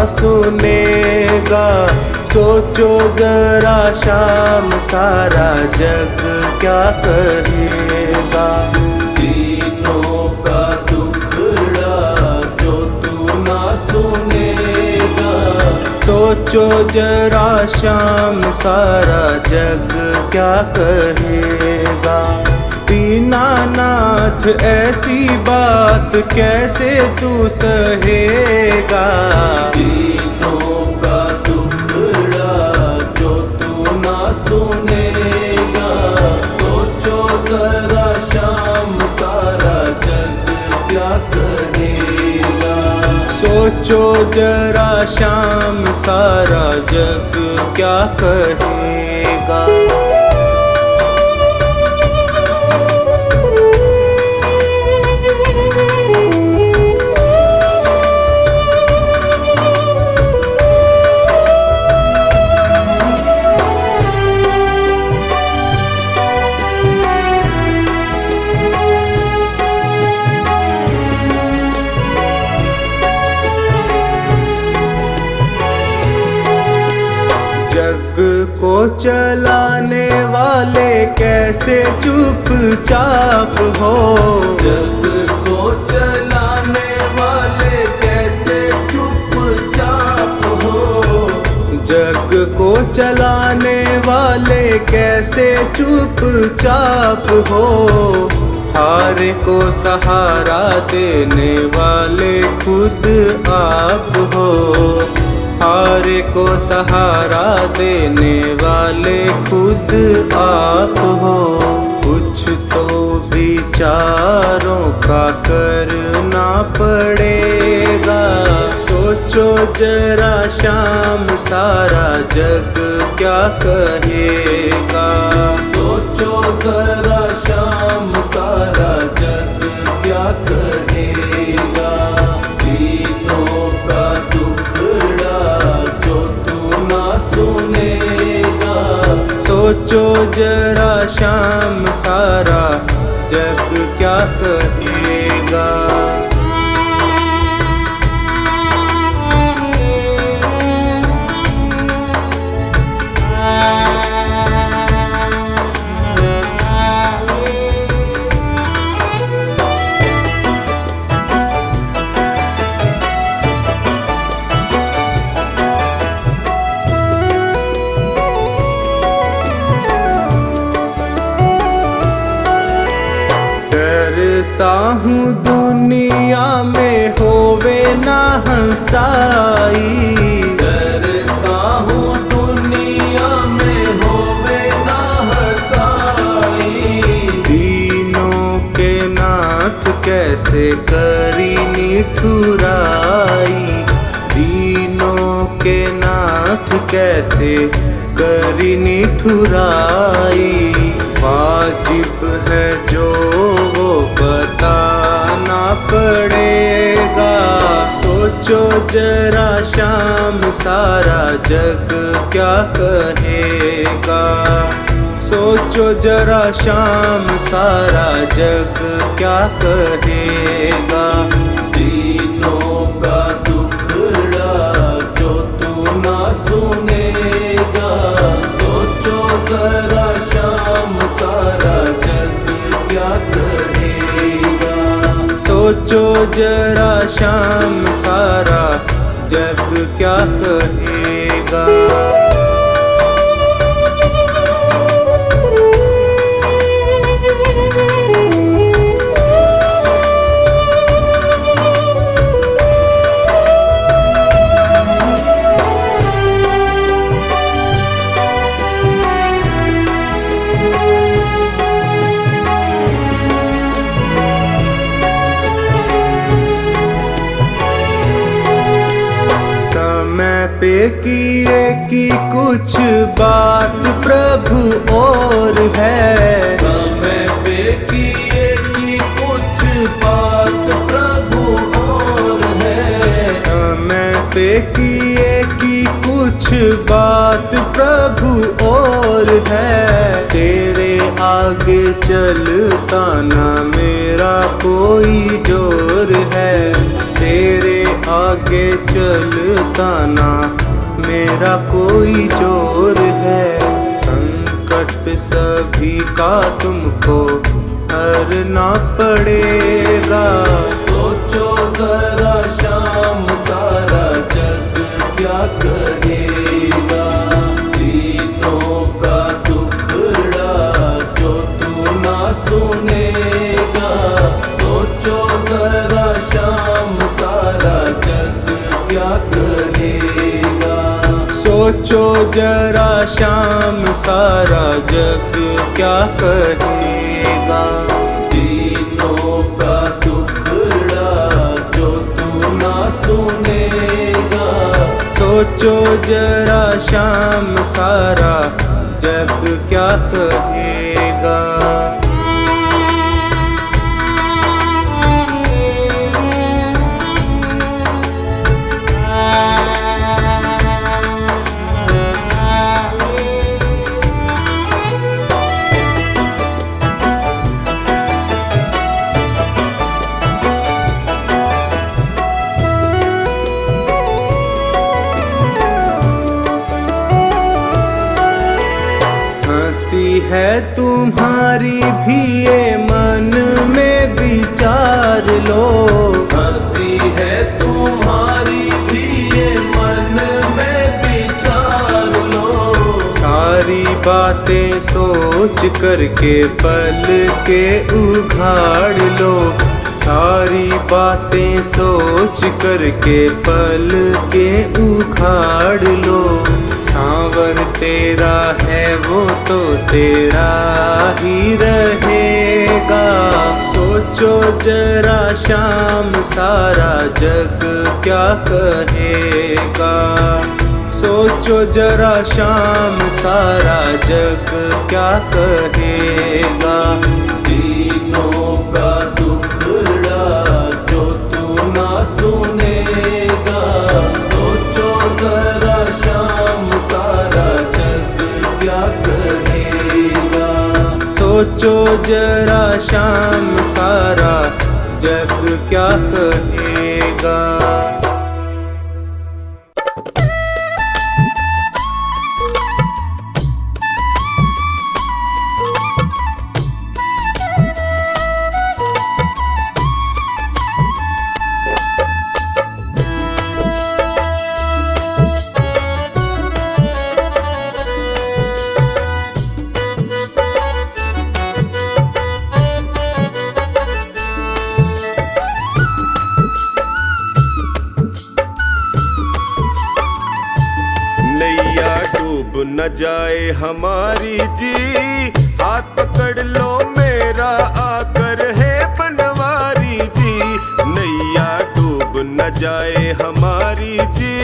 सुनेगा। सोचो जरा शाम सारा जग क्या कहेगा। दीनों का दुखड़ा जो तू ना सुनेगा। सोचो जरा शाम सारा जग क्या कहेगा। दीनानाथ ऐसी बात कैसे तू सहेगा। दीनों का दुखड़ा जो तू ना सुनेगा। सोचो जरा शाम सारा जग क्या कहेगा। सोचो जरा शाम सारा जग क्या कहेगा। जग को चलाने वाले कैसे चुपचाप हो। जग को चलाने वाले कैसे चुपचाप हो। जग को चलाने वाले कैसे चुपचाप हो। हारे को सहारा देने वाले खुद आप हो। हारे को सहारा देने वाले खुद आप हो। कुछ तो विचारों का करना पड़ेगा। सोचो जरा शाम सारा जग क्या कहेगा। सोचो जरा शाम सारा जग क्या कहेगा। दीनों का दुखड़ा जो तू ना सुनेगा। सोचो जरा शाम सारा जग क्या कहेगा। डरता हूँ दुनिया में होवे ना हंसाई। डरता हूँ दुनिया में होवे ना हंसाई। दीनों के नाथ कैसे करी निठुराई। दीनों के नाथ कैसे करी निठुराई। वाजिब है जो वो बताना पड़ेगा। सोचो जरा शाम सारा जग क्या कहेगा। सोचो जरा शाम सारा जग क्या कहेगा। दीनों का दुखड़ा जो तू ना सुनेगा। सोचो जरा शाम सारा जग क्या कहेगा। सोचो जरा शाम सारा जग क्या कहेगा। पे किए की कुछ बात प्रभु और है। समय पे किए की कुछ बात प्रभु और है। समय पे किए की कुछ बात प्रभु और है। तेरे आगे चलता ना मेरा कोई जोर है। तेरे आगे चलता ना मेरा कोई जोर है। संकट सभी का तुमको हरना पड़ेगा। सोचो जरा शाम सारा जग क्या कहेगा। दीनों का दुखड़ा जो तू ना सुनेगा। सोचो जरा शाम सारा जग क्या कहेगा। सोचो जरा शाम सारा जग क्या कहेगा। दीनों का दुखड़ा जो तू ना सुनेगा। सोचो जरा शाम सारा जग क्या कहेगा। हंसी है तुम्हारी भी ये मन में विचार लो। हंसी है तुम्हारी भी ये मन में विचार लो। सारी बातें सोच करके पल के उघाड़ लो। सारी बातें सोच करके पल के उखाड़ लो। सांवर तेरा है वो तो तेरा ही रहेगा। सोचो जरा शाम सारा जग क्या कहेगा। सोचो जरा शाम सारा जग क्या कहेगा। दीनों का दुखड़ा जो तू ना सुनेगा। सोचो जरा शाम सारा जग क्या कहेगा। सोचो जरा शाम सारा जग क्या कहेगा। नैया डूब न जाए हमारी जी, हाथ पकड़ लो मेरा आकर है बनवारी जी। नैया डूब न जाए हमारी जी,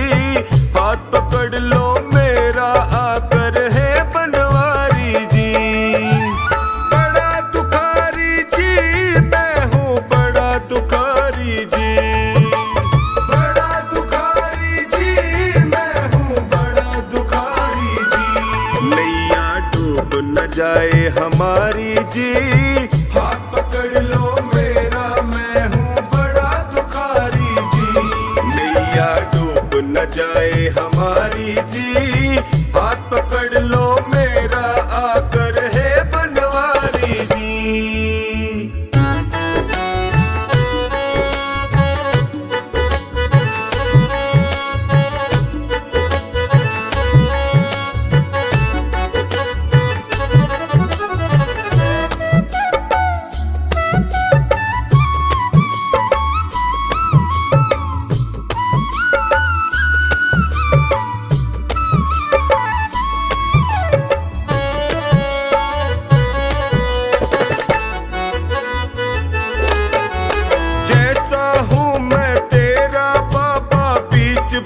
हाथ पकड़ लो मेरा आकर है बनवारी जी। बड़ा दुखारी जी मैं हूँ, बड़ा दुखारी जी। न जाए हमारी जी, हाथ पकड़ लो मेरा मैं हूँ बड़ा दुखारी जी। नैया डूब न जाए हमारी जी, हाथ पकड़ लो मेरा आकर है बनवारी जी।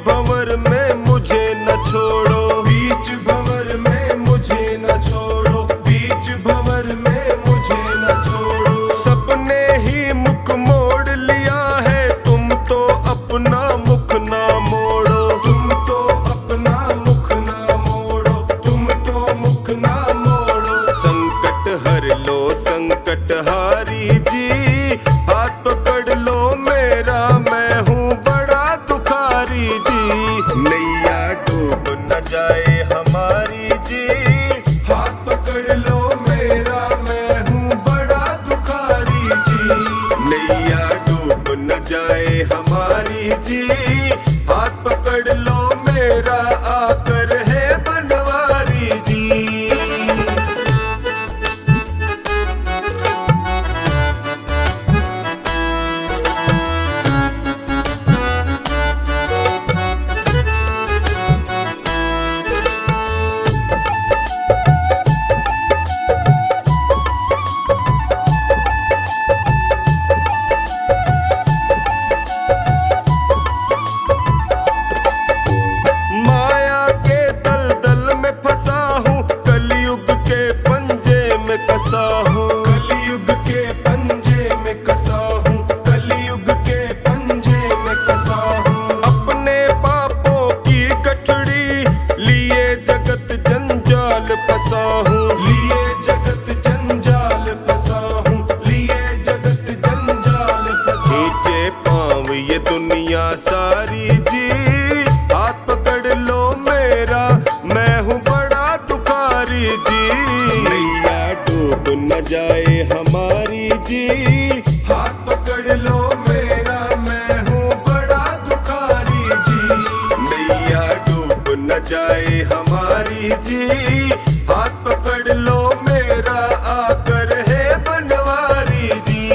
भंवर में मुझे न छोड़ो, बीच भंवर में मुझे न छोड़ो, बीच भंवर में मुझे न छोड़ो। सबने ही मुख मोड़ लिया है, तुम तो अपना मुख ना मोड़ो, तुम तो अपना मुख ना मोड़ो, तुम तो मुख ना मोड़ो। संकट हर लो संकट हारी जी, हाथ पकड़ लो मेरा मैं हूँ बड़ा जाए हमारी जी। हाथ पकड़ लो मेरा, मैं हूँ बड़ा दुखारी जी। नैया डूब न जाए हमारी जी। हाथ पकड़ लो मेरा, आकर है बनवारी जी। माया के दलदल में फंसा हूँ, कलयुग के पंजे में कसा हूँ। कलयुग के पंजे में कसा हूँ, कलयुग के पंजे में कसा हूँ। अपने पापों की गठड़ी लिए जगत जंजाल फंसा हूँ। लिए जगत जंजाल फंसा हूँ, लिए जगत जंजाल फंसा। नीचे पाँव ये दुनिया सारी जी। हाथ पकड़ लो मेरा, मैं हूँ बड़ा दुखारी जी। नैया डूब न जाए हमारी जी। हाथ पकड़ लो मेरा, मैं हूँ बड़ा दुखारी जी। नैया डूब न जाए हमारी जी। हाथ पकड़ लो मेरा, आकर है बनवारी जी।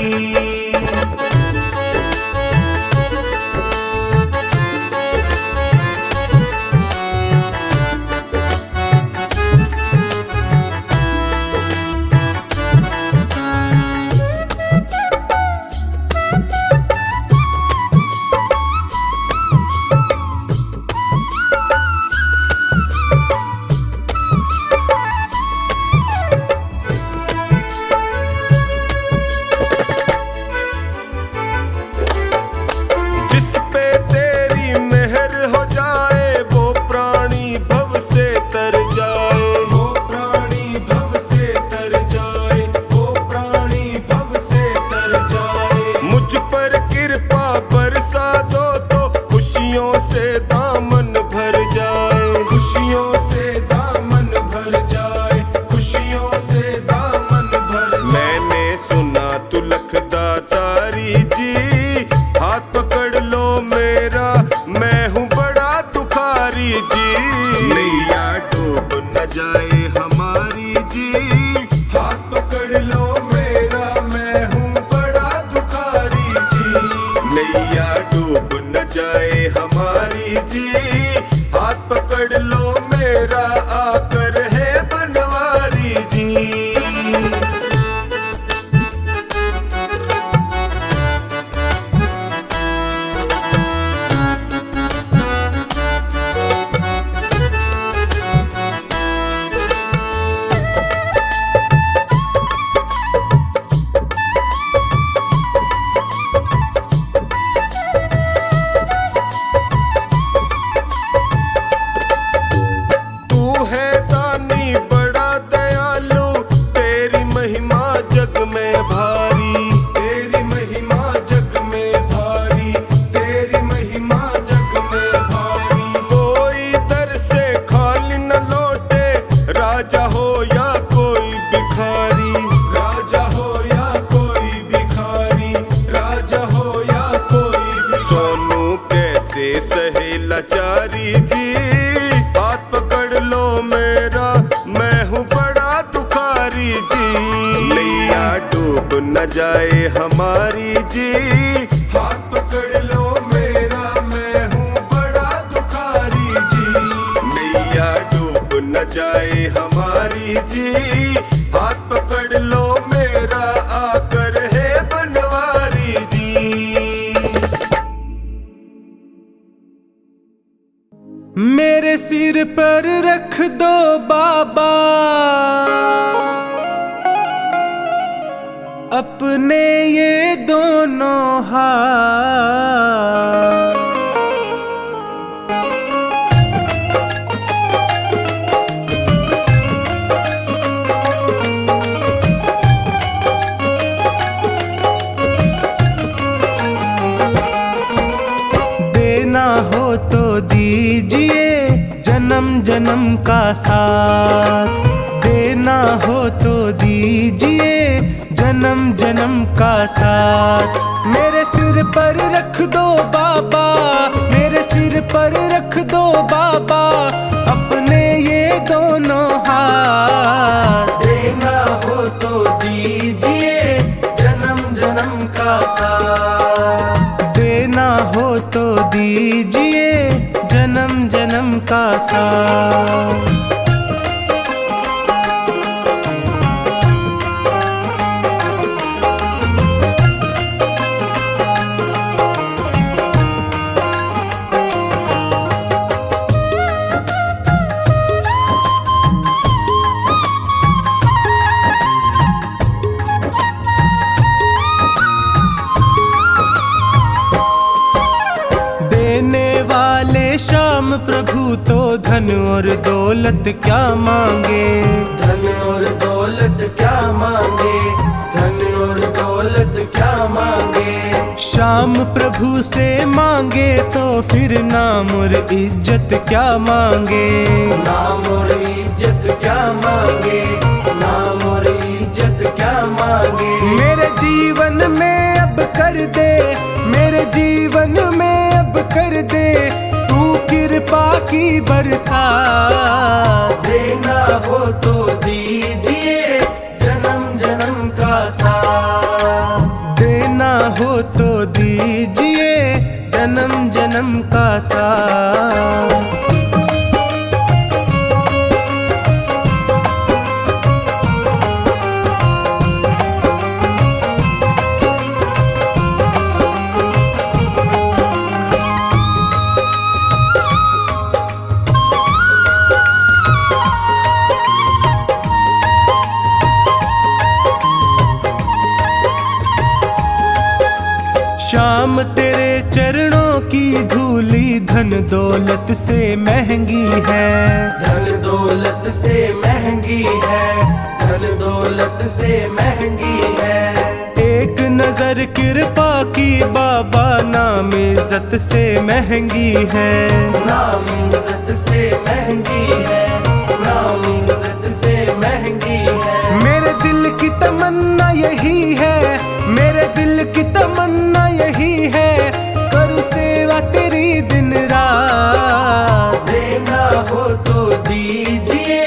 जिस पे तेरी मेहर हो जाए, वो प्राणी भव से तर जाए। वो प्राणी भव से तर जाए, वो प्राणी भव से तर जाए। मुझ पर कृपा बरसा दो तो खुशियों से दामन भर जाए। खुशियों से दामन भर जाए, खुशियों से दामन भर जाए। मैंने सुना तू लखदातारी जी। हाथ पकड़ लो मेरा, मैं हूँ बड़ा दुखारी जी। नैया डूब न जाए हमारी जी। हाथ पकड़ लो मेरा, मैं हूँ बड़ा दुखारी जी। नैया डूब न जाए हमारी जी। हाथ पकड़ लो मेरा, आकर है बनवारी जी। तू है दानी बड़ा दयालु, तेरी महिमा जग में भारी। तेरी महिमा जग में भारी, तेरी महिमा जग में भारी। कोई दर से खाली न लौटे, राजा हो या कोई भिखारी। राजा हो या कोई भिखारी, राजा हो या कोई भिखारी। सोनू कैसे सहे लाचारी जी। हाथ पकड़ लो मेरा, मैं हूँ बड़ा दुखारी जी। नैया डूब न जाए हमारी जी। हाथ पकड़ लो मेरा, मैं हूँ बड़ा दुखारी जी। नैया डूब न जाए हमारी जी। हाथ पकड़ लो मेरा, आकर है बनवारी जी। मेरे सिर पर रख दो बाबा अपने ये दोनों हाथ। देना हो तो दीजिए, जन्म जन्म का साथ। देना हो तो दीजिए जन्म जन्म का साथ। मेरे सिर पर रख दो बाबा, मेरे सिर पर रख दो बाबा अपने ये दोनों हाथ। देना हो तो दीजिए जन्म जन्म का साथ। देना हो तो दीजिए जन्म जन्म का साथ। श्याम प्रभु तो धन और दौलत क्या मांगे, धन और दौलत क्या मांगे, धन और दौलत क्या मांगे। श्याम प्रभु से मांगे तो फिर नाम और इज्जत क्या मांगे, नाम और इज्जत क्या मांगे, नाम और इज्जत क्या मांगे। मेरे जीवन में अब कर दे, मेरे जीवन में अब कर दे तू कृपा की बरसात। देना हो तो दीजिए जन्म जन्म का साथ। देना हो तो दीजिए जन्म जन्म का साथ। श्याम तेरे चरणों की धूली धन दौलत से महंगी है, धन दौलत से महंगी है, धन दौलत से महंगी है। एक नजर कृपा की बाबा नाम इज्जत से महंगी है, नाम इज्जत से महंगी है, नाम इज्जत से महंगी है। मेरे दिल की तमन्ना यही है, मेरे दिल की तमन्ना यही है करूँ सेवा तेरी दिन रात। देना हो तो दीजिए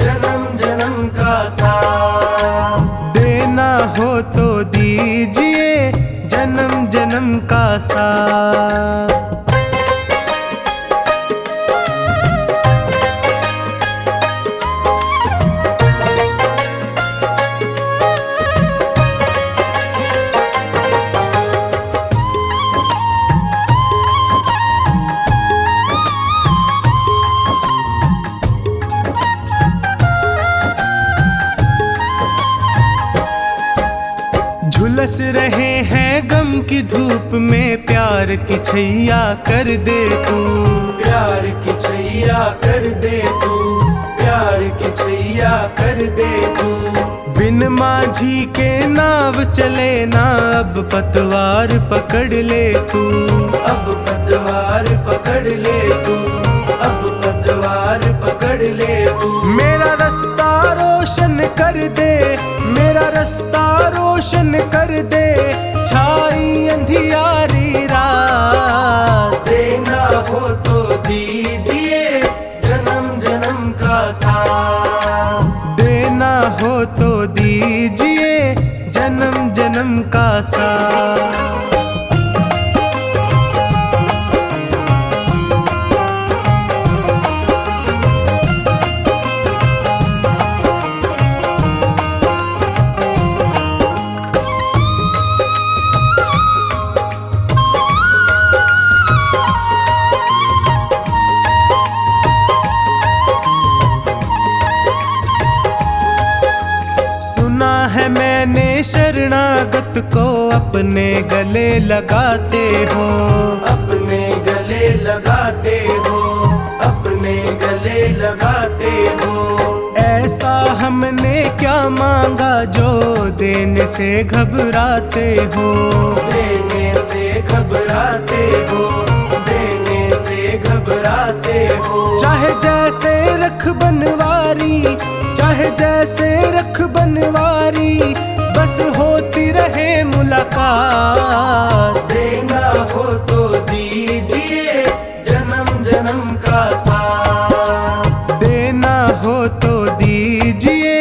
जन्म जन्म का साथ। देना हो तो दीजिए जन्म जन्म का साथ। झुलस रहे हैं गम की धूप में प्यार की छैया कर दे तू, प्यार की छैया कर दे तू, प्यार की छैया कर दे तू। बिन माझी के नाव चले ना अब पतवार पकड़ ले तू, अब पतवार पकड़ ले तू, अब पतवार पकड़ ले तू। मेरा रास्ता रोशन कर दे, मेरा रास्ता रोशन कर दे छाई अंधियारी रात। देना हो तो दीजिए जन्म जन्म का साथ। देना हो तो दीजिए जन्म जन्म का साथ। है मैंने शरणागत को अपने गले लगाते हो, अपने गले लगाते हो, अपने गले लगाते हो। ऐसा हमने क्या मांगा जो देने से घबराते हो, देने से घबराते हो, देने से घबराते घबराते हो। चाहे जैसे रख बनवारी, चाहे जैसे रख बनवारी, बस होती रहे मुलाकात। देना हो तो दीजिए जन्म जन्म का साथ। देना हो तो दीजिए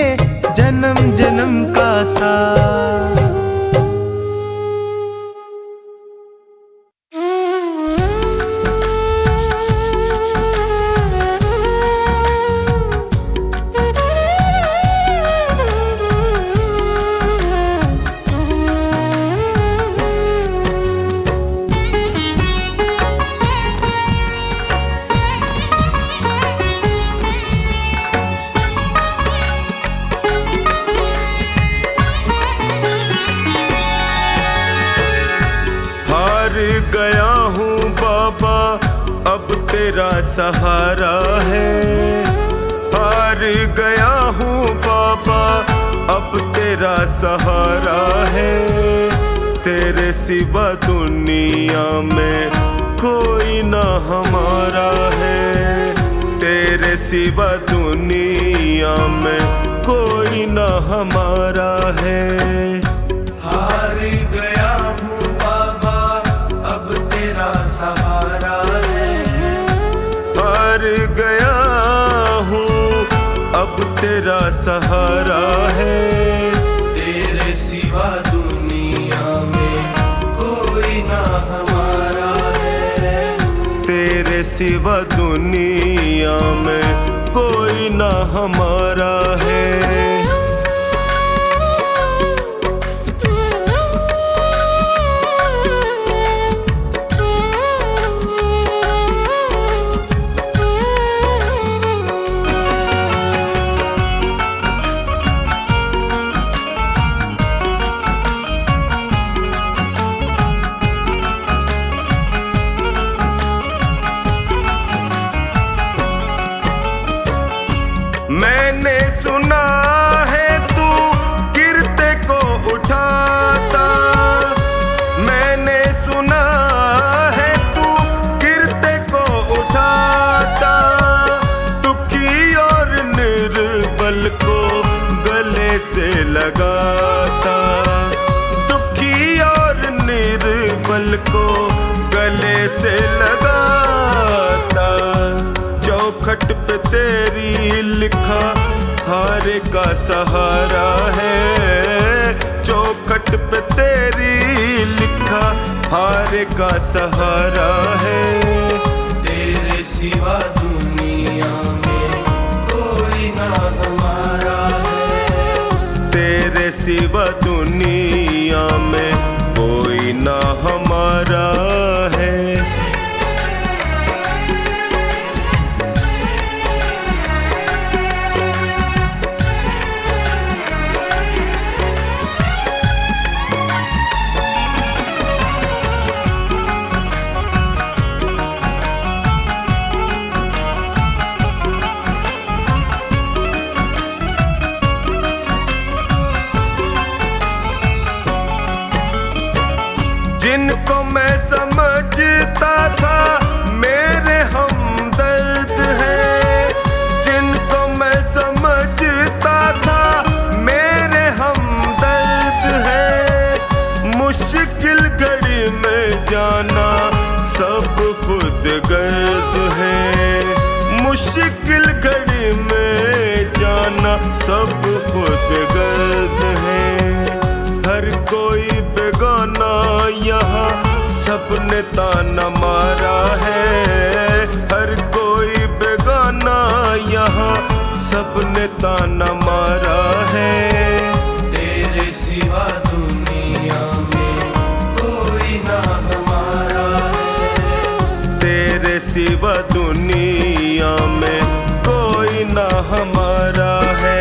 जन्म जन्म का साथ। गया हूँ बाबा अब तेरा सहारा है। हार गया हूँ बाबा अब तेरा सहारा है। तेरे सिवा दुनिया में कोई ना हमारा है। तेरे सिवा दुनिया में कोई ना हमारा है। हार गया हूँ बाबा अब तेरा सहारा है। हार गया हूँ अब तेरा सहारा है। तेरे सिवा दुनिया में कोई ना हमारा है। तेरे सिवा दुनिया में कोई ना हमारा है। मैंने सुना है तू गिरते को उठाता। मैंने सुना है तू गिरते को उठाता। दुखी और निर्बल को गले से लगाता। दुखी और निर्बल को गले से लगाता। चौखट पे तेरी लिखा हारे का सहारा है। चौखट पे तेरी लिखा हारे का सहारा है। तेरे सिवा दुनिया में कोई ना हमारा है। तेरे सिवा दुनिया में कोई ना हमारा है। जिनको मैं समझता था मेरे हमदर्द हैं। जिनको मैं समझता था मेरे हमदर्द हैं। मुश्किल घड़ी में जाना सब खुद गर्ज है। मुश्किल घड़ी में जाना सब खुद गर्ज है। हर कोई बेगाना यहाँ सबने ताना मारा है। हर कोई बेगाना यहाँ सबने ताना मारा है। तेरे सिवा दुनिया में कोई ना हमारा है। तेरे सिवा दुनिया में कोई ना हमारा है।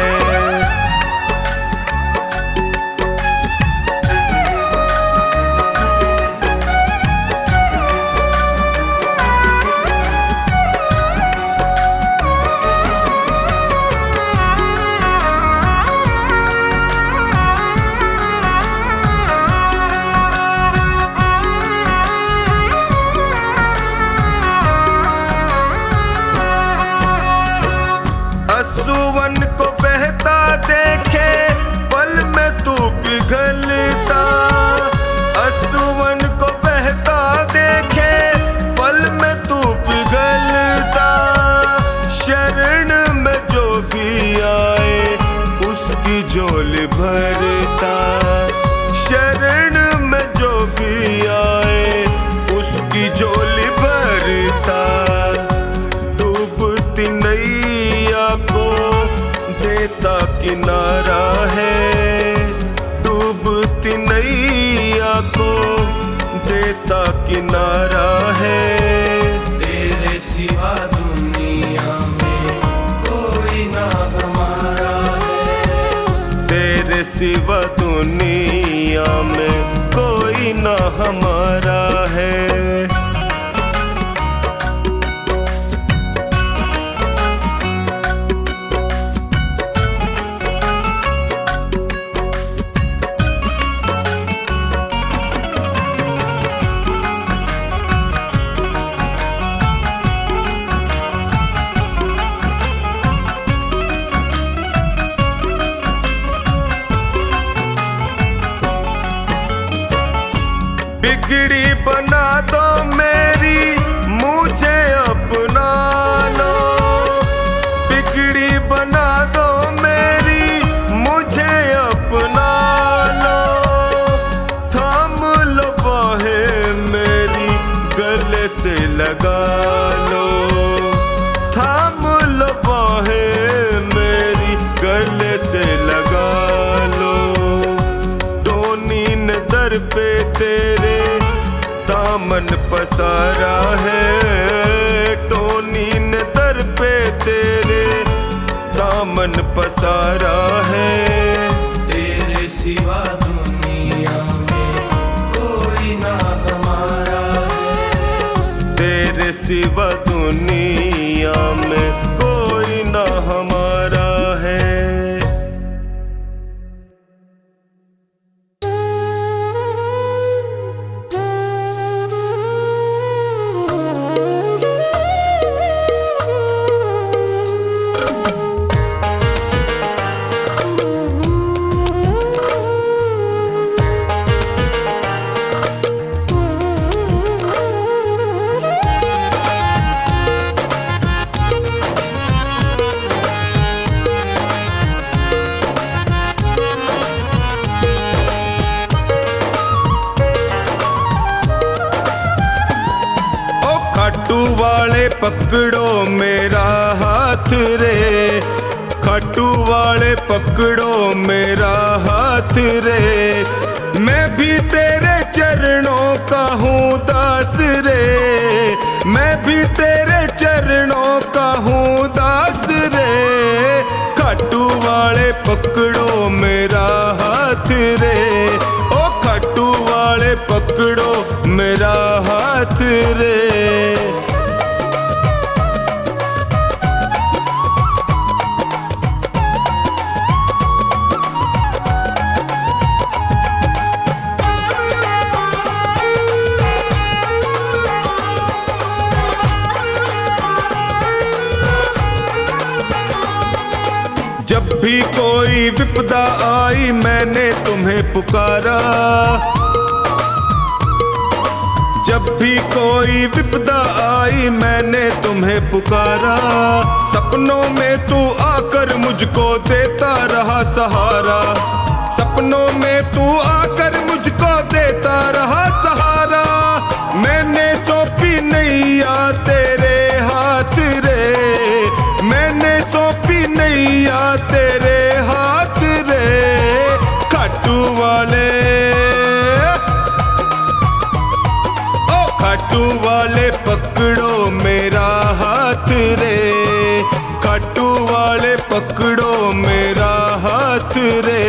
किनारा है। तेरे सिवा दुनिया में कोई ना हमारा है। तेरे सिवा दुनिया में कोई ना हमारा है। बिगड़ी बना दो मेरी, मुझे अपना लो। बिगड़ी बना दो मेरी, मुझे अपना लो। थाम लो बाहें मेरी, गले से लगा लो। थाम लो बाहें मेरी, गले से लगा लो। टोनी ने दर पे तेरे दामन पसारा है। टोनी ने दर पे तेरे दामन पसारा है। तेरे सिवा दुनिया में कोई ना हमारा है। तेरे सिवा दुनिया में कोई ना हमारा है। खाटू वाले पकड़ो मेरा हाथ रे। खाटू वाले पकड़ो मेरा हाथ रे। मैं भी तेरे चरणों का हूँ दास रे। मैं भी तेरे चरणों का हूँ दास रे। खाटू वाले पकड़ो मेरा हाथ रे। ओ खाटू वाले पकड़ो मेरा हाथ रे। जब भी कोई विपदा आई मैंने तुम्हें पुकारा। जब भी कोई विपदा आई मैंने तुम्हें पुकारा। सपनों में तू आकर मुझको देता रहा सहारा। सपनों में तू आकर मुझको देता रहा सहारा। मैंने सौंपी नैया तेरे हाथ रे। मैंने सौंपी नैया तेरे हाथ रे। खाटू वाले, ओ खाटू वाले पकड़ो मेरा हाथ रे। खाटू वाले पकड़ो मेरा हाथ रे।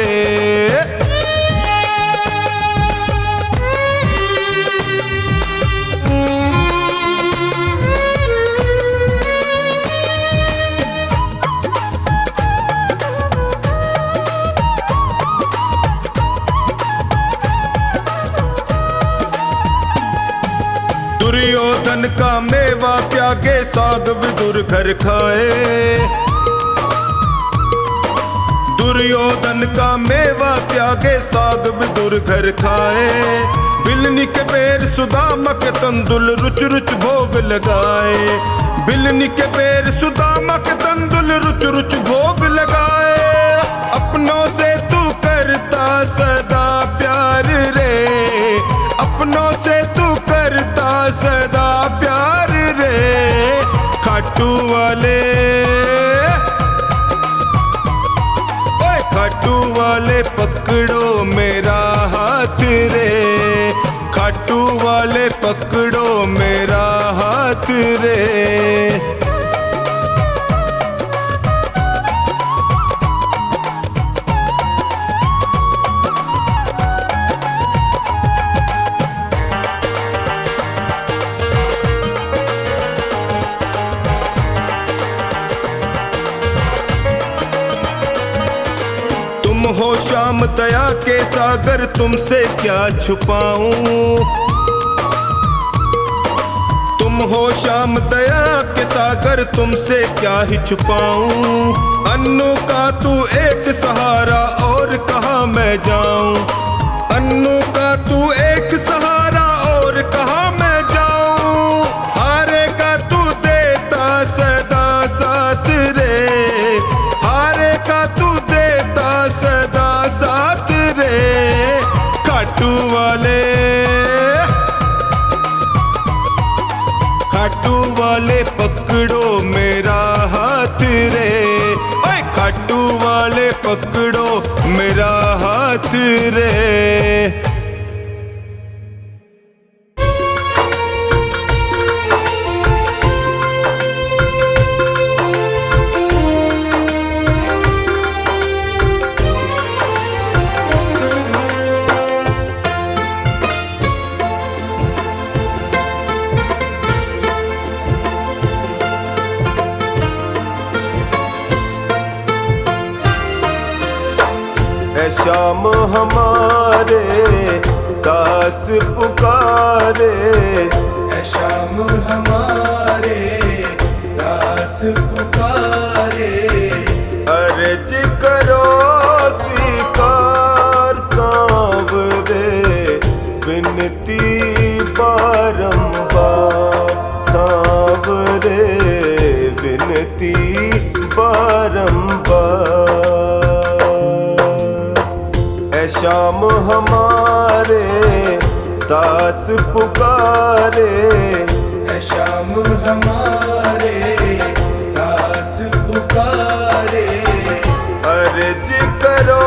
दुर्योधन का मेवा त्यागे साग विदुर घर खाए। दुर्योधन का मेवा त्यागे साग विदुर घर खाए। बिलनी के बेर सुदामा के तंदुल रुच रुच भोग लगाए। बिलनी के बेर सुदामा के तंदुल रुच रुच भोग लगाए। अपनों से तू करता सदा प्यार रे। अपनों से तू करता सदा प्यार रे। खाटू वाले, ओए खाटू वाले पकड़ो मेरा हाथ रे। खाटू वाले वाले पकड़ो मेरा हाथ रे। तुम हो शाम दया के सागर, तुमसे क्या छुपाऊं। तुम हो शाम दया के सागर, तुमसे क्या ही छुपाऊं। अन्नू का तू एक सहारा और कहाँ मैं जाऊं। अन्नू का तू एक सहारा और कहाँ मैं जाऊं। हारे का तू देता सदा साथ रे। हारे का तू देता सदा साथ रे। खाटू वाले पकड़ो मेरा हाथ रे। ओए खाटू वाले पकड़ो मेरा हाथ रे। ऐ शाम हमारे दास पुकारे। ऐ शाम हमारे दास पुकारे। अर्ज करो स्वीकार सांवरे। विनती बारंबार सांवरे। विनती बारंबार। ऐ शाम हमारे दास पुकारे। ऐ शाम हमारे दास पुकारे। अर्ज करो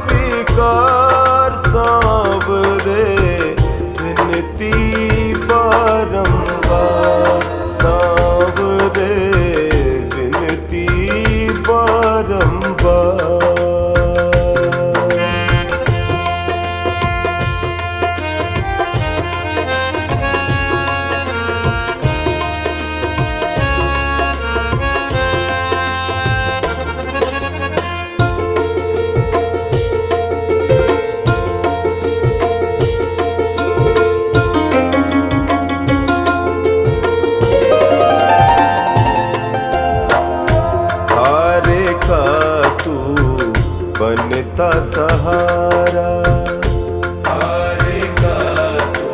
स्वीकार सांवरे। विनती बारंबार सांवरे। विनती बारंबार। बनता सहारा। हारे का तू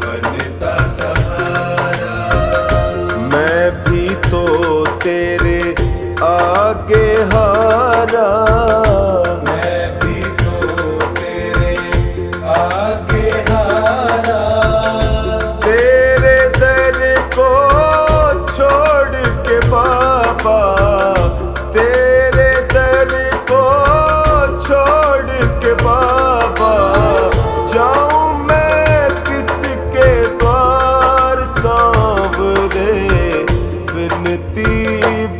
बनता सहारा। मैं भी तो तेरे आगे हारा। मैं भी तो तेरे आगे हारा। तेरे दर को छोड़ के बाबा। तेरे दर को छोड़ के बाबा। जाऊं मैं किसके द्वार सांवरे। विनती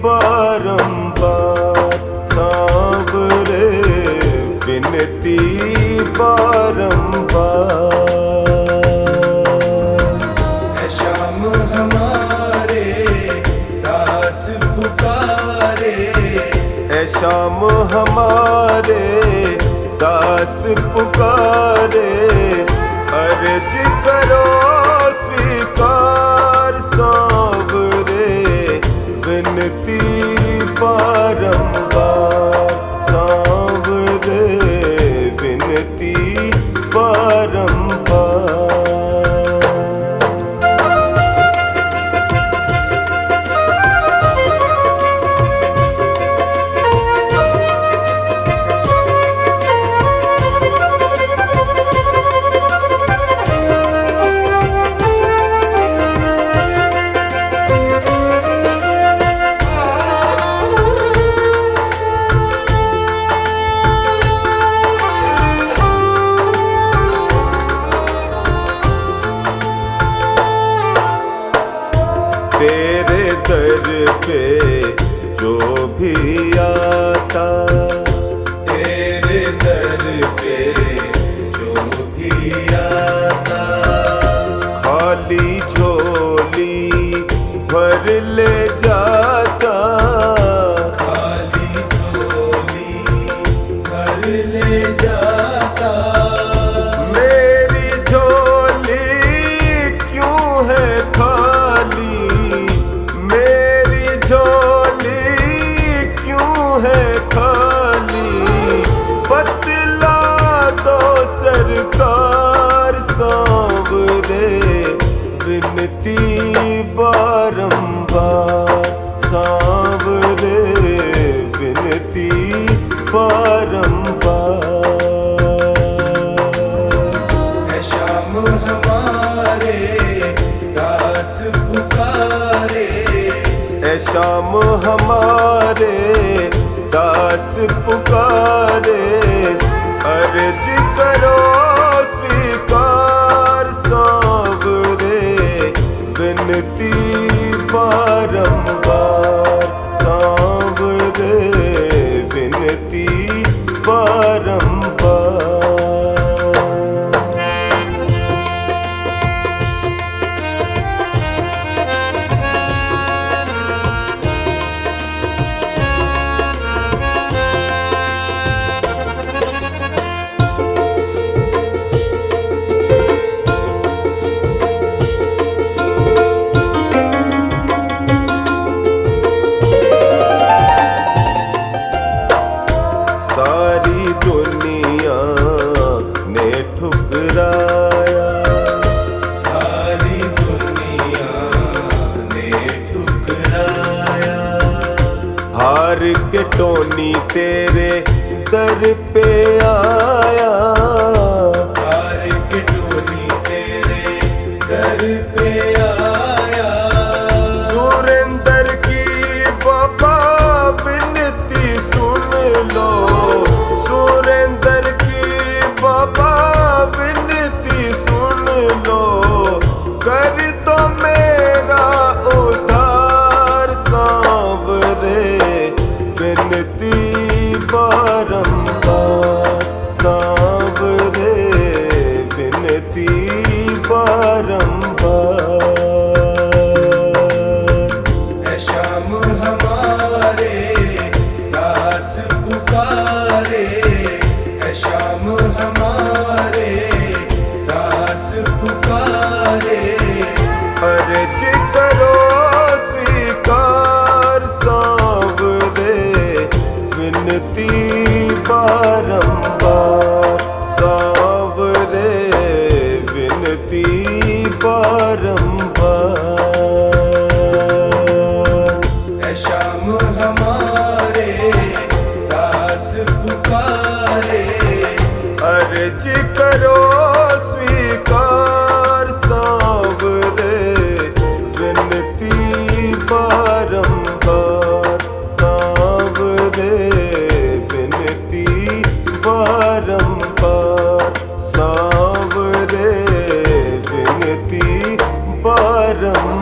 बारंबार सांवरे। विनती बारंबार। ऐ शाम हमारे दास पुकारे। ऐ शाम हमारे दास पुकारे। अर्ज करो स्वीकार सांवरे। विनती बारंबार सांवरे। विनती बारंबार। दर पे जो भी आता, तेरे दर पे जो भी आता, खाली झोली भर ले जाता, खाली झोली भर ले जाता। मेरी झोली क्यों है खाली, मेरी झोली क्यों है खाली, बतला दो सरकार सांवरे, विनती बारंबार सांवरे, विनती बारंबार। है शाम हमारे दास पुकारे, ऐ शाम हमारे दास पुकारे, अर्ज करो स्वीकार सांवरे, विनती बारंबार सांवरे, विनती बारंबार। सारी दुनिया ने ठुकराया, सारी दुनिया ने ठुकराया, हार के टोनी तेरे दर पे आया, हार के टोनी तेरे दर पे आया, सुरेंद्र की बाबा विनती सुन लो, सुरेंद्र की बाबा विनती सुन लो, कर दो मेरा उद्धार सांवरे, विनती बारंबार सांवरे, विनती बारंबार। है शाम हमारे दास पुकारे, है शाम हमारे दास पुकारे, अर्ज करो स्वीकार सांवरे, विनती बारंबार सांवरे, विनती बारंबार। है शाम हमारे दास पुकारे, अर्ज करो स्वीकार सांवरे, विनती बारंबार सांवरे, विनती बारंबार सांवरे, विनती बारंबार।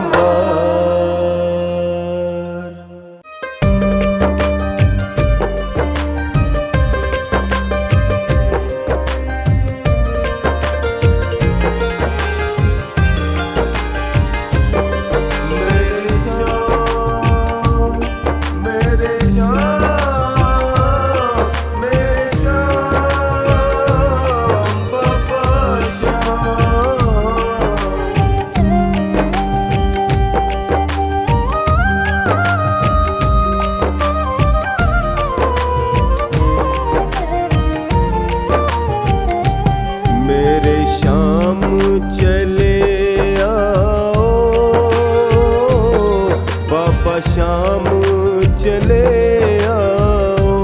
शाम चले आओ,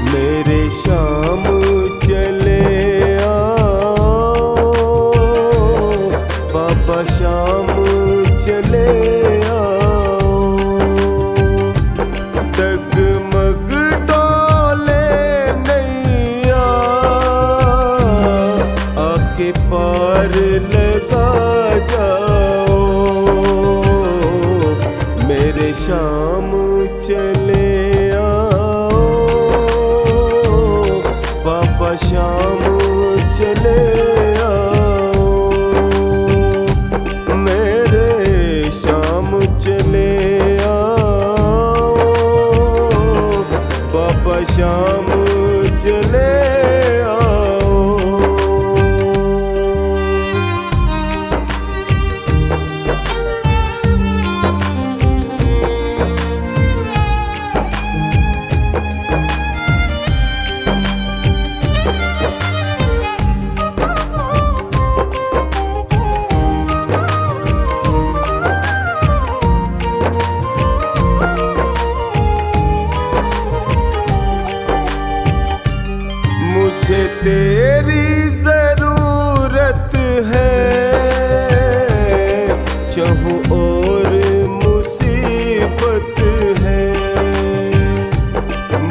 मेरे शाम चले आओ, बाबा शाम चले आओ। डगमग डोले नैया आके पार लगा जाओ, तेरी जरूरत है, चाहूं और मुसीबत है।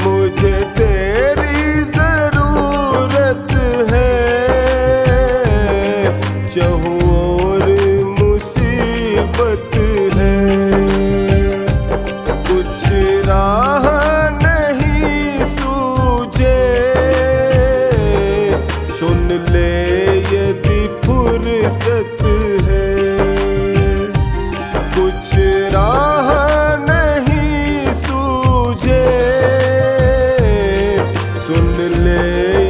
मुझे तेरी जरूरत है, चाहूं और मुसीबत है। कुछ राह नहीं सूझे, सुन ले यदि फुर्सत है। कुछ राह नहीं सूझे, सुन ले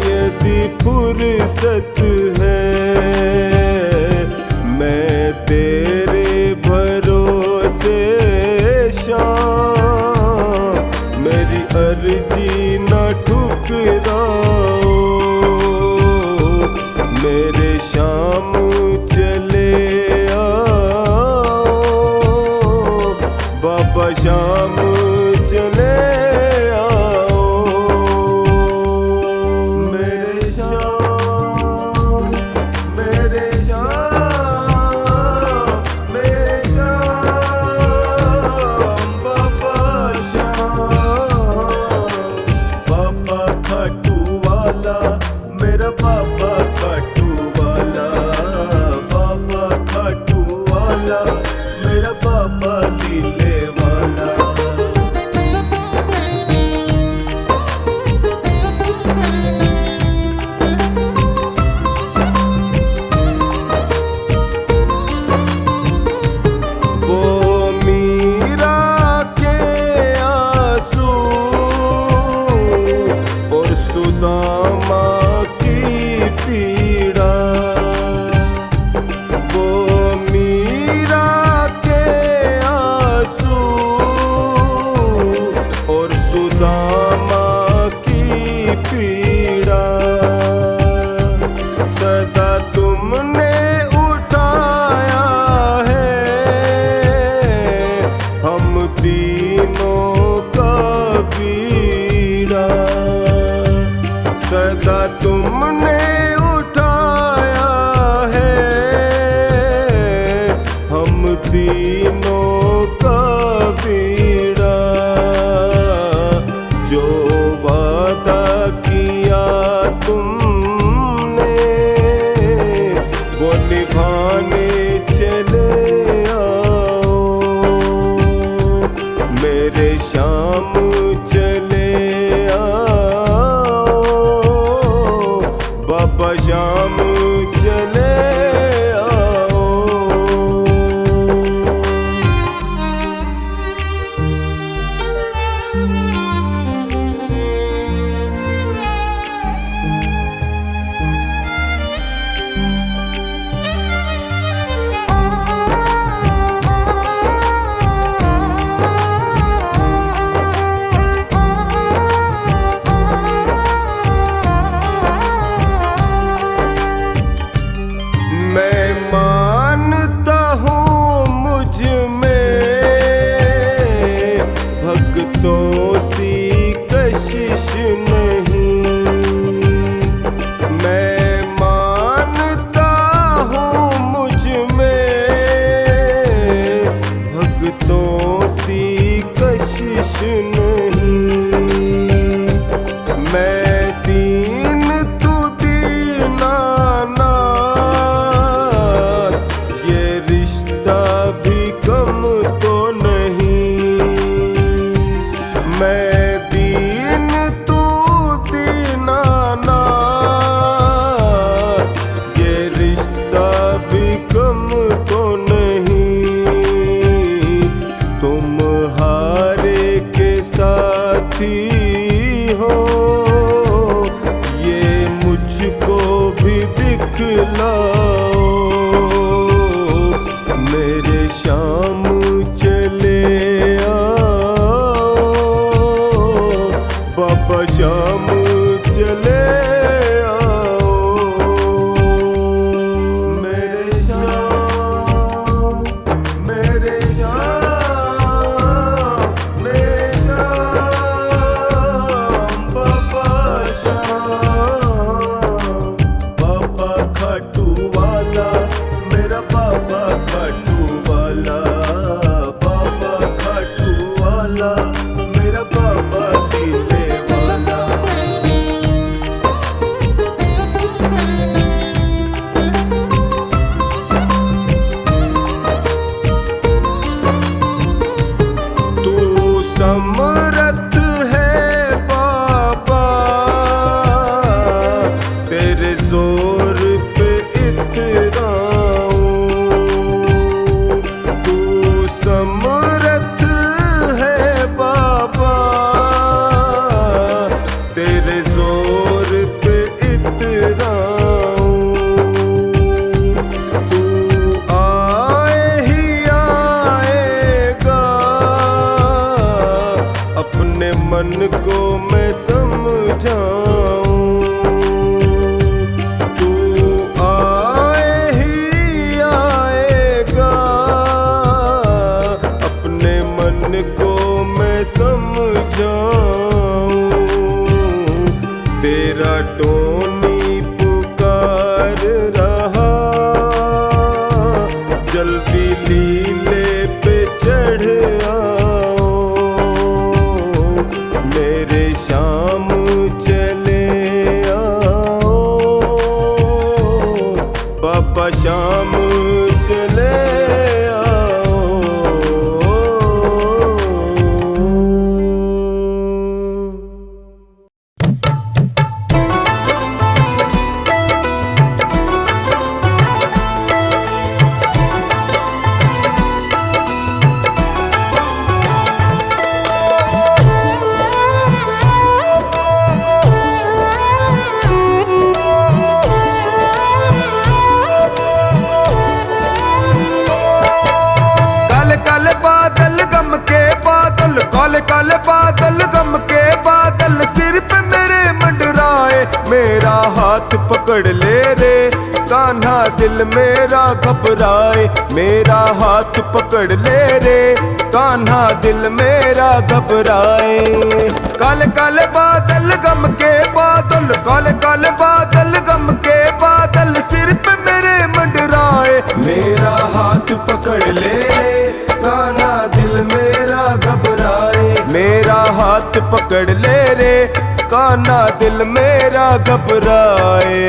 यदि फुर्सत है। मैं तेरे भरोसे शाम, मेरी अर्जी न ठुकराओ। मेरे शाम चले आओ, बाबा शाम चले आओ। मेरे शाम, मेरे शाम, मेरे शाम, बाबा शाम। बाबा खाटू वाला, मेरा बाबा खाटू वाला। बाबा खाटू वाला, मेरा बाबा लीले वाला। वो मीरा के आंसू और सुदामा की पीड़ा। वो मीरा के आंसू और सुदामा की पीड़ा। सदा तुमने उठाया है हम तीनों का बीड़ा। सदा तुमने उठाया है हम तीनों का बीड़ा। जो वादा किया तुमने, वो निभाने चले आओ। मेरे शाम चले आओ, बाबा शाम चले आओ। मौनी पुकार रहा, जल्दी लीले पे चढ़ आओ, मेरे श्याम चले आओ, पापा श्याम चले काले बादल गम के बादल, सिर पे मेरे मंडराए, मेरा हाथ पकड़ ले रे कान्हा दिल मेरा घबराए, मेरा हाथ पकड़ ले रे कान्हा दिल मेरा घबराए। काले काले बादल गम के बादल, काले काले बादल गम के बादल, सिर पे मेरे मंडराए, मेरा हाथ पकड़ ले कान्हा दिल मेरा घबराए, मेरा हाथ पकड़ ले रे कान्हा दिल मेरा घबराए।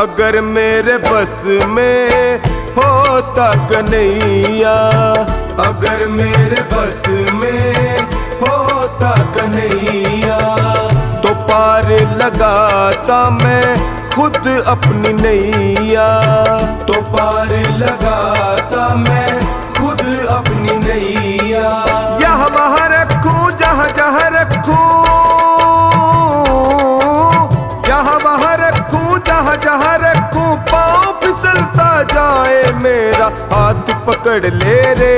अगर मेरे बस में होता कन्हैया, अगर मेरे बस में होता कन्हैया, तो पार लगाता मैं खुद अपनी नैया, तो पार लगाता मैं खुद अपनी नैया। यहाँ वहाँ रखूं जहाँ जहाँ रखूं, यहाँ वहाँ रखूं जहाँ जहाँ रखूं, पाँव फिसलता जाए, मेरा हाथ पकड़ ले रे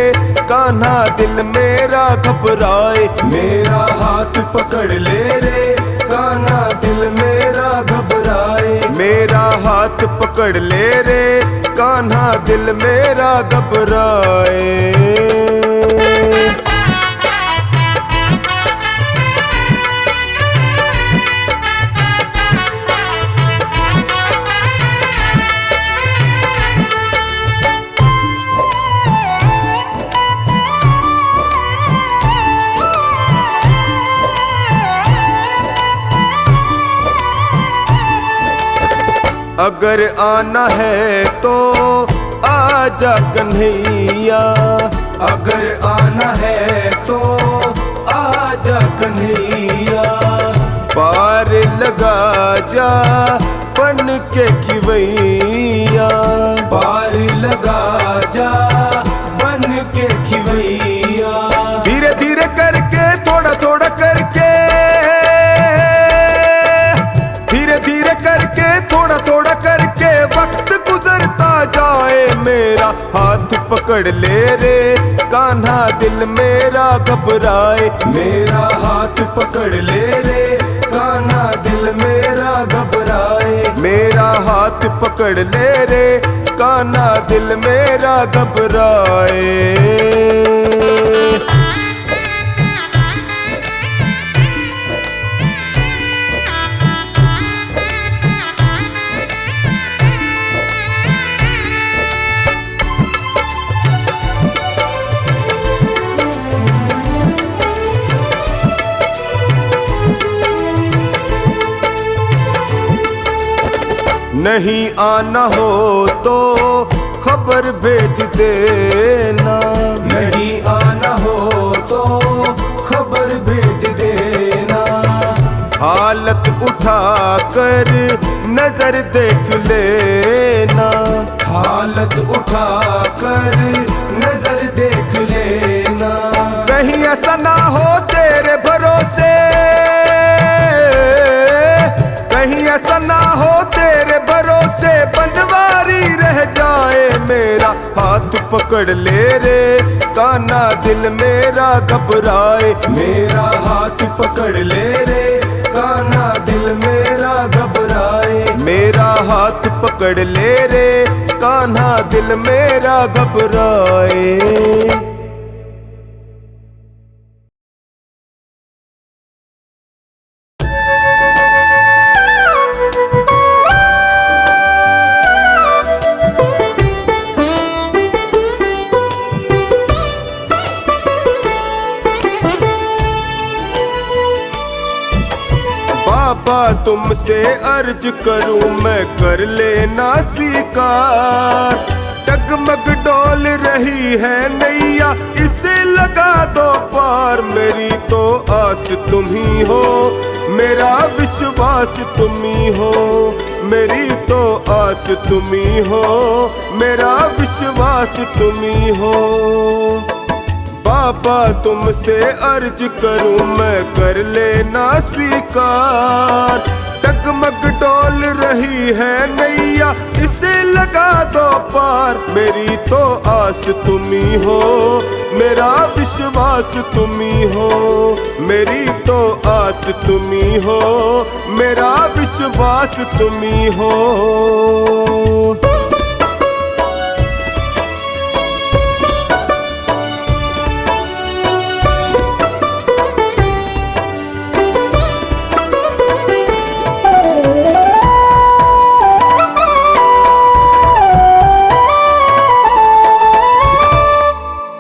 कान्हा दिल मेरा घबराए, मेरा हाथ पकड़ ले रे कान्हा दिल मेरा घबराए, मेरा हाथ पकड़ ले रे कान्हा दिल मेरा घबराए। अगर आना है तो आजा कन्हैया, अगर आना है तो आजा कन्हैया, पार लगा जा बन के खिवैया, पार लगा जा बन के खिवैया। धीरे धीरे करके थोड़ा थोड़ा करके, धीरे धीरे करके थोड़ा थोड़ा करके वक्त गुजरता जाए, मेरा हाथ पकड़ ले रे कान्हा दिल मेरा घबराए, मेरा हाथ पकड़ ले रे कान्हा दिल मेरा घबराए, मेरा हाथ पकड़ ले रे कान्हा दिल मेरा घबराए। नहीं आना हो तो खबर भेज देना, नहीं आना हो तो खबर भेज देना, हालत उठा कर नजर देख लेना, हालत उठा कर नजर देख लेना, कहीं ऐसा ना हो तेरे भरोसे, कहीं ऐसा ना हो तेरे भरोसे बनवारी रह जाए, मेरा हाथ पकड़ ले रे, कान्हा दिल मेरा घबराए। मेरा हाथ पकड़ ले रे, कान्हा दिल मेरा घबराए। मेरा हाथ पकड़ ले रे, कान्हा दिल मेरा घबराए। बाबा तुमसे अर्ज करूं मैं, कर लेना स्वीकार। डगमग डोल रही है नैया, इसे लगा दो पार। मेरी तो आस तुम ही हो, मेरा विश्वास तुम ही हो। मेरी तो आस तुम ही हो, मेरा विश्वास तुम ही हो। बाबा तुमसे अर्ज करूं मैं, कर लेना स्वीकार। डगमग डोल रही है नैया, इसे लगा दो पार। मेरी तो आस तुम ही हो, मेरा विश्वास तुम ही हो। मेरी तो आस तुम ही हो, मेरा विश्वास तुम ही हो।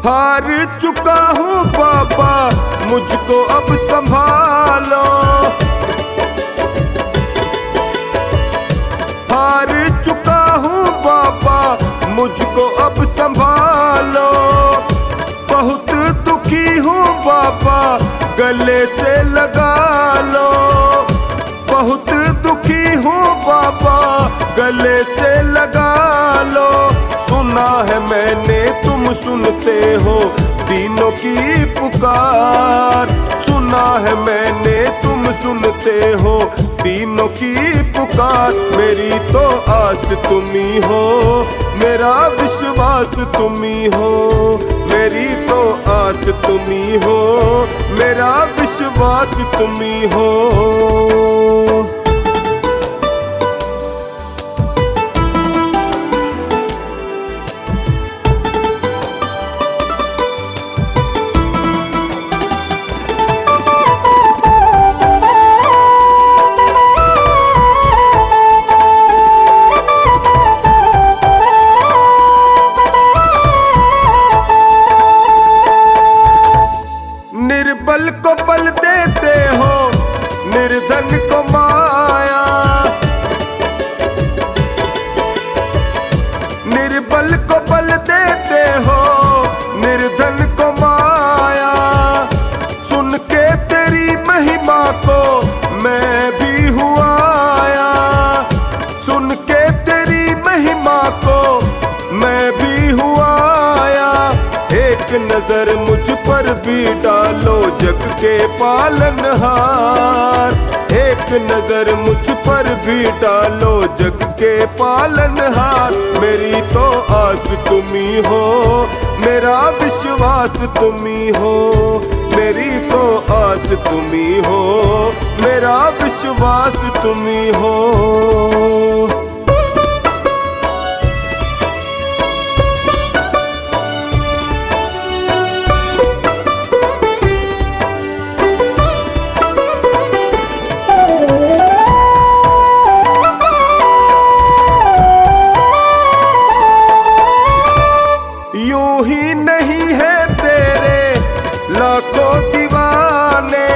हार चुका हूँ बाबा, मुझको अब संभालो। हार चुका हूँ बाबा, मुझको अब संभालो। बहुत दुखी हूँ बाबा, गले से लगा लो। बहुत दुखी हूँ बाबा, गले से लगा लो। सुना है मैंने तुम सुनते हो दीनों की पुकार। सुना है मैंने तुम सुनते हो दीनों की पुकार। मेरी तो आस तुम ही हो, मेरा विश्वास तुम ही हो। मेरी तो आस तुम ही हो, मेरा विश्वास तुम ही हो। निर्बल को बल देते हो, निर्धन को माया। निर्बल को बल देते हो, निर्धन को माया। सुन के तेरी महिमा को मैं भी हुआ आया। सुन के तेरी महिमा को मैं भी हुआ आया। एक नजर मुझ पर भी डालो जग के पालनहार। एक नजर मुझ पर भी डालो जग के पालनहार। मेरी तो आस तुम ही हो, मेरा विश्वास तुम ही हो। मेरी तो आस तुम ही हो, मेरा विश्वास तुम ही हो। यूं ही नहीं है तेरे लाखों दीवाने।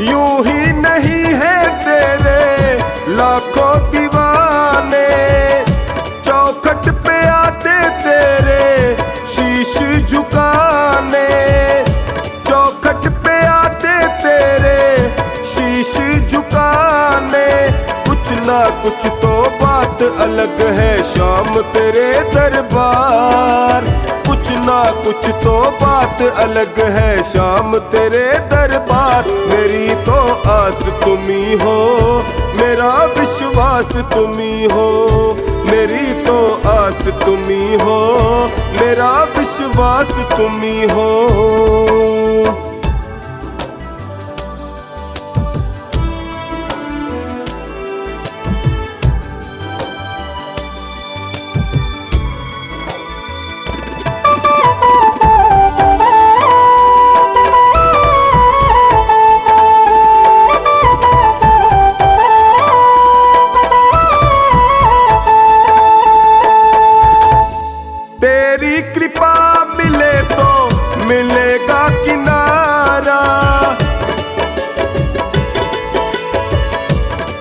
यूं ही नहीं है तेरे लाखों दीवाने। चौखट पे आते तेरे शीश झुकाने। चौखट पे आते तेरे शीश झुकाने। कुछ ना कुछ तो बात अलग है शाम तेरे दरबार। कुछ ना कुछ तो बात अलग है शाम तेरे दरबार। मेरी तो आस तुम ही हो, मेरा विश्वास तुम ही हो। मेरी तो आस तुम्ही हो, मेरा विश्वास तुम्ही हो। तेरी कृपा मिले तो मिलेगा किनारा,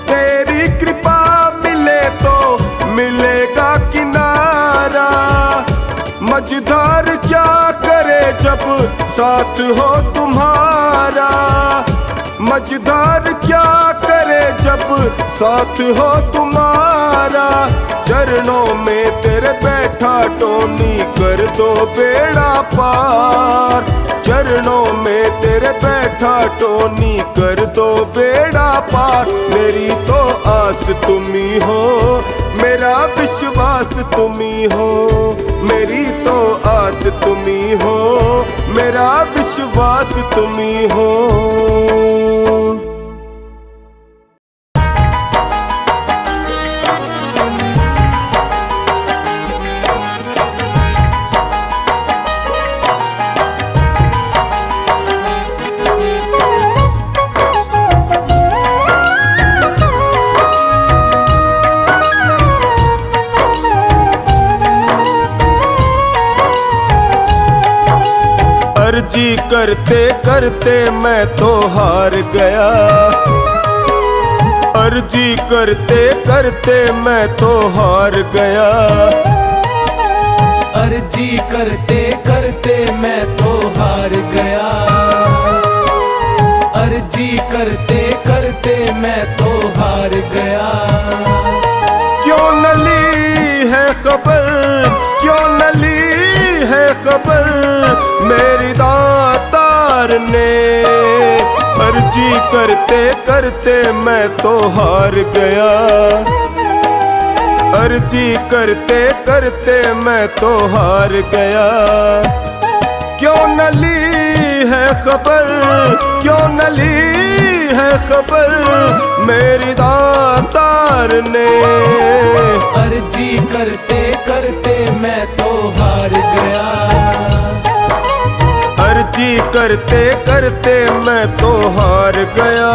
तेरी कृपा मिले तो मिलेगा किनारा। मझधार क्या करे जब साथ हो तुम्हारा, मझधार क्या करे जब साथ हो तुम्हारा। चरणों में तेरे बैठा टोनी कर दो बेड़ा पार, चरणों में तेरे बैठा टोनी कर दो बेड़ा पार। मेरी तो आस तुम्ही हो, मेरा विश्वास तुम्ही हो, मेरी तो आस तुम्ही हो, मेरा विश्वास तुम्ही हो। अर्जी करते करते मैं तो हार गया, अर्जी करते करते मैं तो हार गया। अर्जी करते करते मैं तो हार गया, अर्जी करते करते मैं तो हार गया। क्यों न ली है खबर, क्यों न ली है खबर मेरी दातार ने। अर्जी करते करते मैं तो हार गया, अर्जी करते करते मैं तो हार गया। क्यों न ली है खबर, क्यों न ली है खबर मेरी दातार ने। अर्जी करते करते मैं तो हार गया, अर्जी करते करते मैं तो हार गया।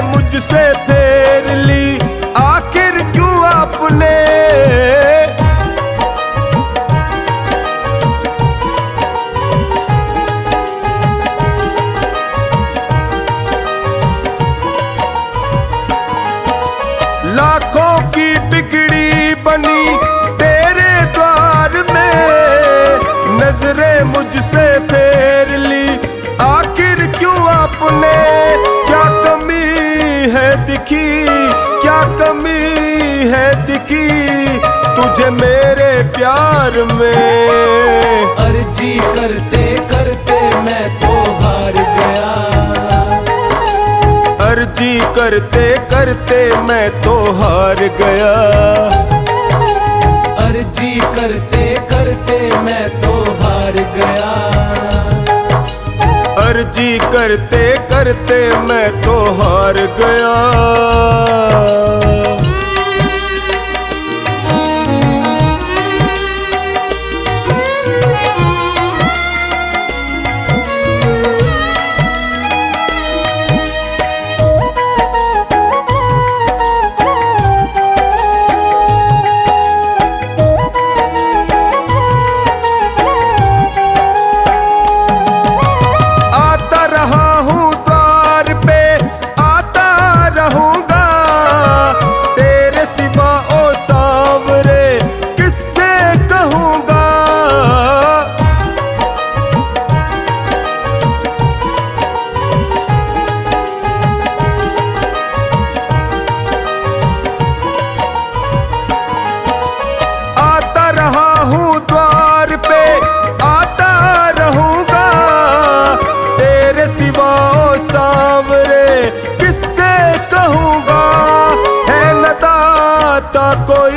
मुझसे फेर ली आखिर क्यों आपने। लाखों की बिगड़ी बनी तेरे द्वार में, नजरें मुझसे फेर ली आखिर क्यों आपने। क्या कमी है दिखी, क्या कमी है दिखी तुझे मेरे प्यार में। अर्जी करते करते मैं तो हार गया, अर्जी करते करते मैं तो हार गया। अर्जी करते करते मैं तो हार गया, अर्जी करते करते मैं तो हार गया।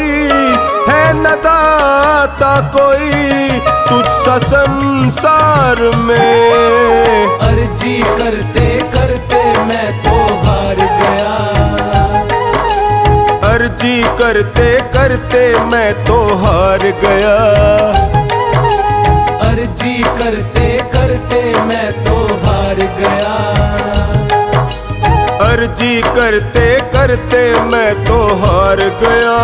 कोई, है न दाता कोई तुझसा संसार में। अर्जी करते करते मैं तो हार गया, अर्जी करते करते मैं तो हार गया, अर्जी करते करते मैं तो हार गया, अर्जी करते करते मैं तो हार गया।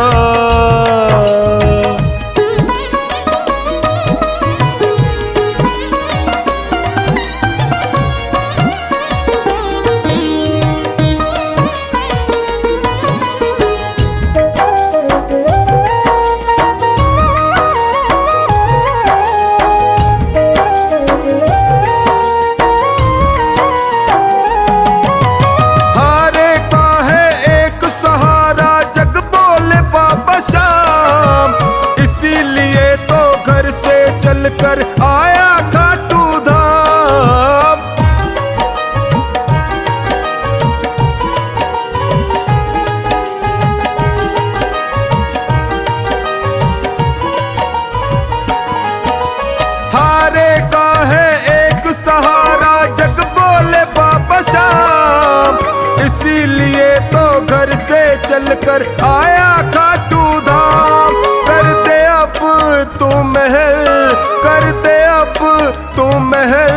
कर आया खाटू धाम, हारे का है एक सहारा जग बोले बाबा शाम, इसीलिए तो घर से चलकर आया खाटू धाम। कर दे अब तू महल, कर दे अब तू महल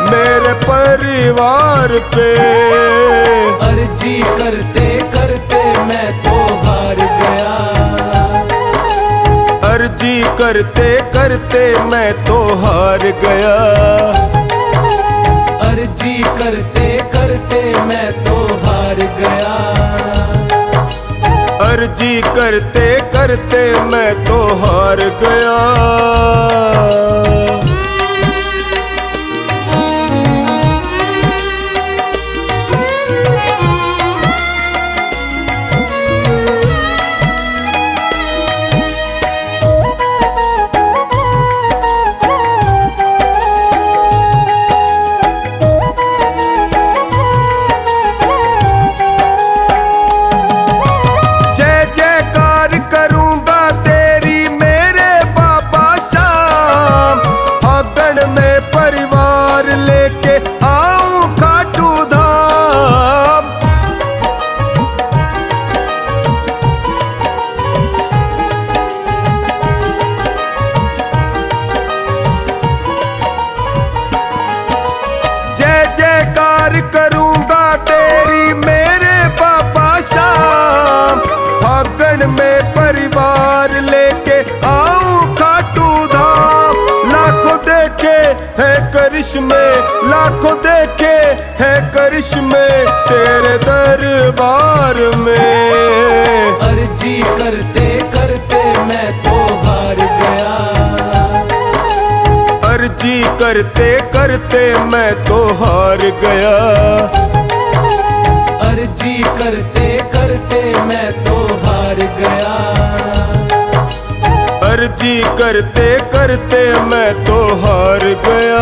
मेरे परिवार पे। अर्जी करते करते मैं तो हार गया, अर्जी करते करते मैं तो हार गया, अर्जी करते करते मैं तो हार गया, अर्जी करते करते मैं तो हार गया। परिवार लेके आऊं खाटू धाम, जय जयकार करूंगा तेरी मेरे बाबा शाम। फागण में परिवार लेके आऊं खाटू धाम, लाखों देखे है करिश्मे, लाखों देखे है करिश्मे तेरे दरबार में। अर्जी करते करते मैं तो हार गया, अर्जी करते करते मैं तो हार गया, अर्जी करते करते मैं तो हार गया, अर्जी करते करते मैं तो हार गया।